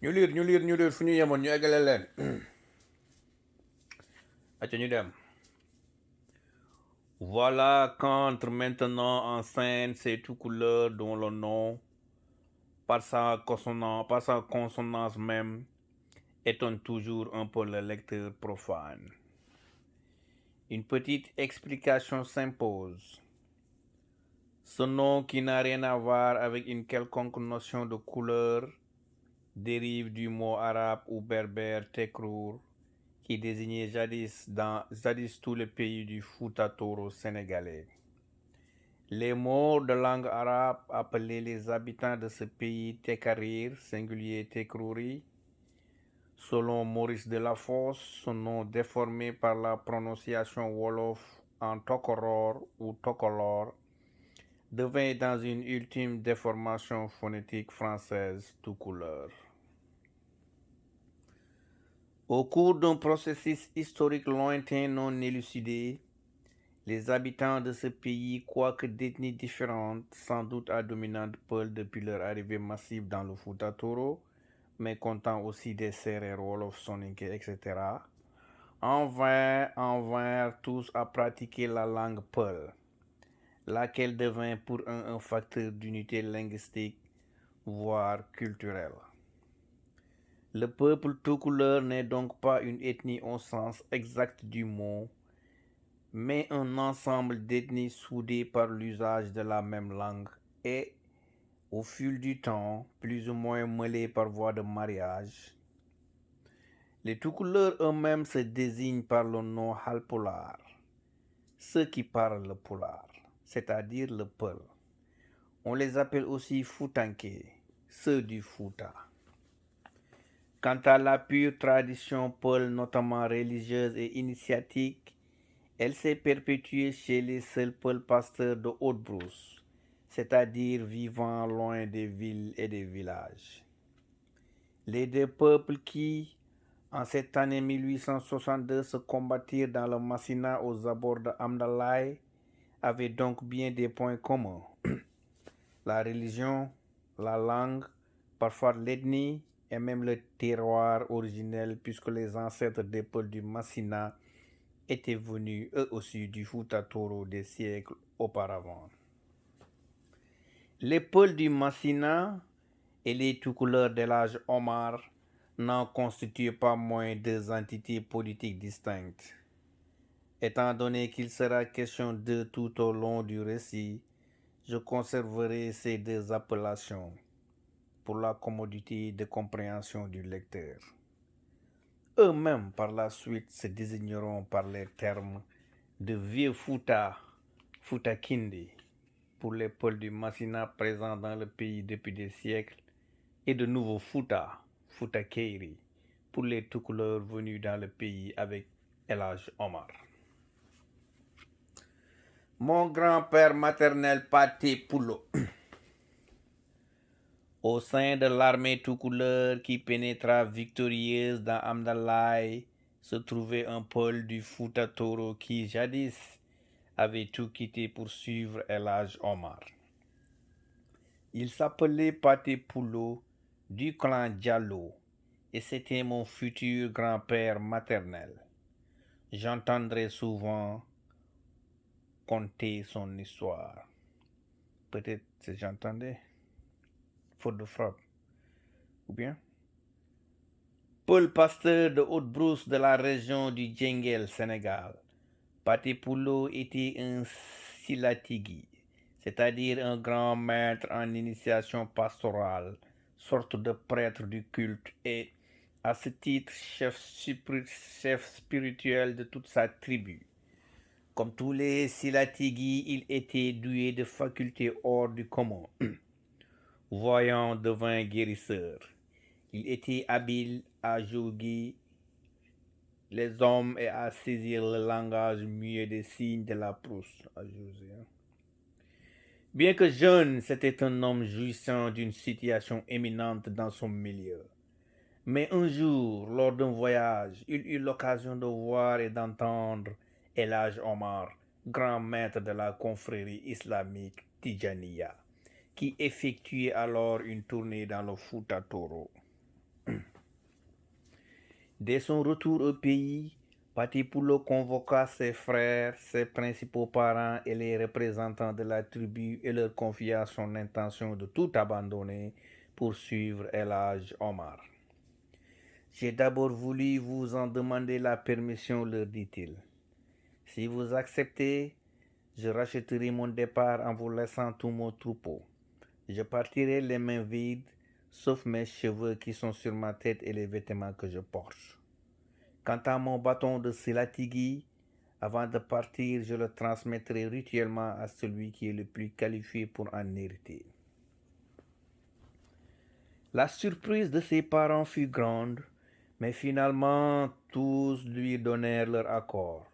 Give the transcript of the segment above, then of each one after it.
ñu liir fu ñu yemoon ñu eggale leen acca ñu dem. Voilà qu'entre maintenant en scène ces tout couleurs dont le nom, par sa consonance même, étonne toujours un peu le lecteur profane. Une petite explication s'impose. Ce nom qui n'a rien à voir avec une quelconque notion de couleur dérive du mot arabe ou berbère tekrour qui désignait jadis tous les pays du Fouta Toro sénégalais. Les mots de langue arabe appelaient les habitants de ce pays Tekarir, singulier Tekrouri, selon Maurice Delafosse, son nom déformé par la prononciation wolof en Tokoror ou Tokolor, devint dans une ultime déformation phonétique française tout couleur. Au cours d'un processus historique lointain non élucidé, les habitants de ce pays, quoique d'ethnies différentes, sans doute à dominante peul depuis leur arrivée massive dans le Fouta Toro, mais comptant aussi des Sérères, Wolof, Soninké, etc., en vinrent tous à pratiquer la langue peul, laquelle devint pour un facteur d'unité linguistique, voire culturelle. Le peuple tout couleur n'est donc pas une ethnie au sens exact du mot, mais un ensemble d'ethnies soudées par l'usage de la même langue et, au fil du temps, plus ou moins mêlées par voie de mariage. Les Toucouleurs eux-mêmes se désignent par le nom Halpolar, ceux qui parlent le polar, c'est-à-dire le peul. On les appelle aussi Foutanké, ceux du Fouta. Quant à la pure tradition peul, notamment religieuse et initiatique, elle s'est perpétuée chez les seuls peuls pasteurs de Haute-Brousse, c'est-à-dire vivant loin des villes et des villages. Les deux peuples qui, en cette année 1862, se combattirent dans le Massina aux abords de Amdalaï, avaient donc bien des points communs. La religion, la langue, parfois l'ethnie et même le terroir originel, puisque les ancêtres des peuples du Massina étaient venus eux aussi du Fouta Toro des siècles auparavant. Les peuls du Massina et les tout-couleurs de l'âge Omar n'en constituent pas moins deux entités politiques distinctes. Étant donné qu'il sera question d'eux tout au long du récit, je conserverai ces deux appellations pour la commodité de compréhension du lecteur. Eux-mêmes, par la suite, se désigneront par les termes de vieux Fouta, Fouta Kindi, pour les peuls du Massina présents dans le pays depuis des siècles, et de nouveaux Fouta, Fouta Keiri, pour les tout-couleurs venus dans le pays avec El Hadj Omar. Mon grand-père maternel Paté Poulo, au sein de l'armée tout-couleur qui pénétra victorieuse dans Amdalaï, se trouvait un peul du Fouta Toro qui, jadis, avait tout quitté pour suivre El Hadj Omar. Il s'appelait Paté Poulo du clan Diallo et c'était mon futur grand-père maternel. J'entendrai souvent conter son histoire. Peut-être si j'entendais, faute de frappe. Ou bien Paul Pasteur de Haute-Brousse de la région du Djengel, Sénégal. Paté Poulo était un silatigui, c'est-à-dire un grand maître en initiation pastorale, sorte de prêtre du culte et, à ce titre, chef spirituel de toute sa tribu. Comme tous les silatigui, il était doué de facultés hors du commun. Voyant devint guérisseur. Il était habile à jouer les hommes et à saisir le langage muet des signes de la Prousse. Bien que jeune, c'était un homme jouissant d'une situation éminente dans son milieu. Mais un jour, lors d'un voyage, il eut l'occasion de voir et d'entendre El Hadj Omar, grand maître de la confrérie islamique Tijaniya, qui effectuait alors une tournée dans le Fouta Toro. Dès son retour au pays, Patipoulo convoqua ses frères, ses principaux parents et les représentants de la tribu et leur confia son intention de tout abandonner pour suivre El Hadj Omar. J'ai d'abord voulu vous en demander la permission, leur dit-il. Si vous acceptez, je rachèterai mon départ en vous laissant tout mon troupeau. Je partirai les mains vides, sauf mes cheveux qui sont sur ma tête et les vêtements que je porte. Quant à mon bâton de Silatigi, avant de partir, je le transmettrai rituellement à celui qui est le plus qualifié pour en hériter. La surprise de ses parents fut grande, mais finalement tous lui donnèrent leur accord.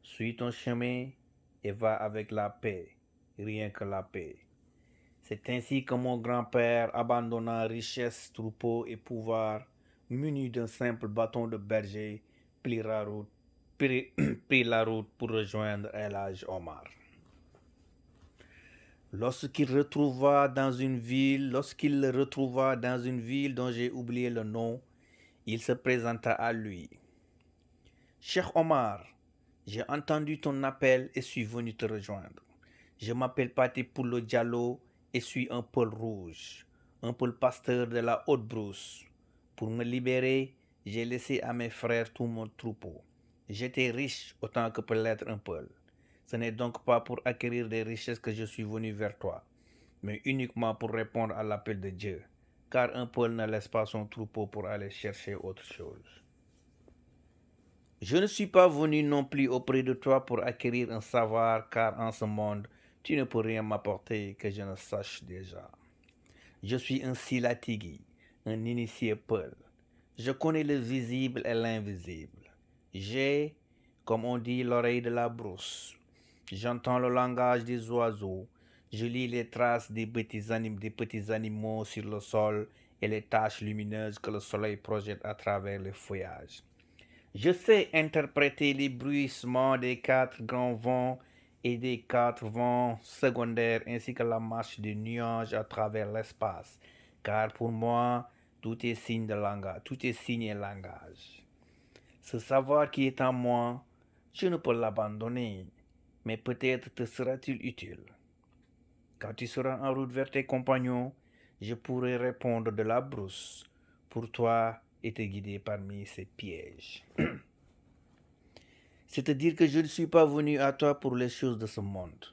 Suis ton chemin et va avec la paix, rien que la paix. C'est ainsi que mon grand-père abandonna richesse, troupeau et pouvoir, muni d'un simple bâton de berger, prit la route pour rejoindre El Hadj Omar. Lorsqu'il le retrouva dans une ville dont j'ai oublié le nom, il se présenta à lui. Cheikh Omar, j'ai entendu ton appel et suis venu te rejoindre. Je m'appelle Patipoulo Diallo et suis un peul rouge, un peul pasteur de la Haute-Brousse. Pour me libérer, j'ai laissé à mes frères tout mon troupeau. J'étais riche autant que peut l'être un peul. Ce n'est donc pas pour acquérir des richesses que je suis venu vers toi, mais uniquement pour répondre à l'appel de Dieu, car un peul ne laisse pas son troupeau pour aller chercher autre chose. Je ne suis pas venu non plus auprès de toi pour acquérir un savoir, car en ce monde, tu ne peux rien m'apporter que je ne sache déjà. Je suis un Silatigi, un initié peul. Je connais le visible et l'invisible. J'ai, comme on dit, l'oreille de la brousse. J'entends le langage des oiseaux. Je lis les traces des petits animaux sur le sol et les taches lumineuses que le soleil projette à travers les feuillages. Je sais interpréter les bruissements des 4 grands vents et des 4 vents secondaires ainsi que la marche des nuages à travers l'espace, car pour moi, tout est signe et langage. Ce savoir qui est en moi, je ne peux l'abandonner, mais peut-être te sera-t-il utile. Quand tu seras en route vers tes compagnons, je pourrai répondre de la brousse pour toi et te guider parmi ces pièges. C'est-à-dire que je ne suis pas venu à toi pour les choses de ce monde.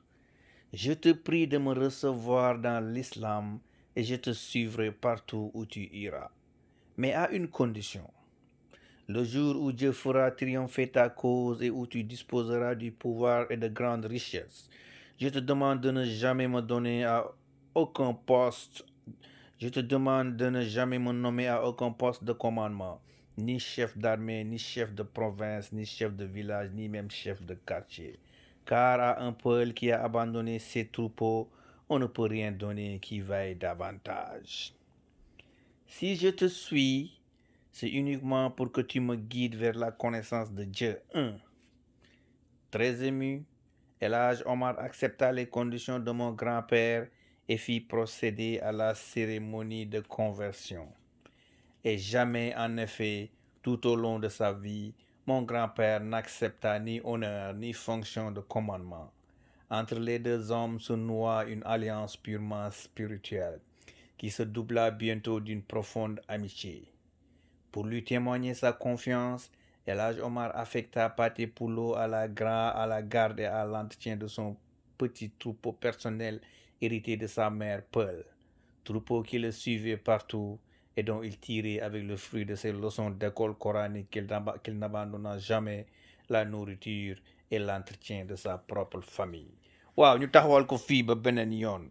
Je te prie de me recevoir dans l'islam et je te suivrai partout où tu iras. Mais à une condition. Le jour où Dieu fera triompher ta cause et où tu disposeras du pouvoir et de grandes richesses, je te demande de ne jamais me donner à aucun poste. Je te demande de ne jamais me nommer à aucun poste de commandement, ni chef d'armée, ni chef de province, ni chef de village, ni même chef de quartier. Car à un peuple qui a abandonné ses troupeaux, on ne peut rien donner qui vaille davantage. Si je te suis, c'est uniquement pour que tu me guides vers la connaissance de Dieu. Très ému, El Hadj Omar accepta les conditions de mon grand-père et fit procéder à la cérémonie de conversion. Et jamais, en effet, tout au long de sa vie, mon grand-père n'accepta ni honneur ni fonction de commandement. Entre les deux hommes se noua une alliance purement spirituelle, qui se doubla bientôt d'une profonde amitié. Pour lui témoigner sa confiance, El Hadj Omar affecta Patipoulo à la garde et à l'entretien de son petit troupeau personnel hérité de sa mère Peul, troupeau qui le suivait partout et dont il tirait avec le fruit de ses leçons d'école coranique qu'il n'abandonna jamais la nourriture et l'entretien de sa propre famille. Waaw ñu taxawal ko fii ba beneen yoon.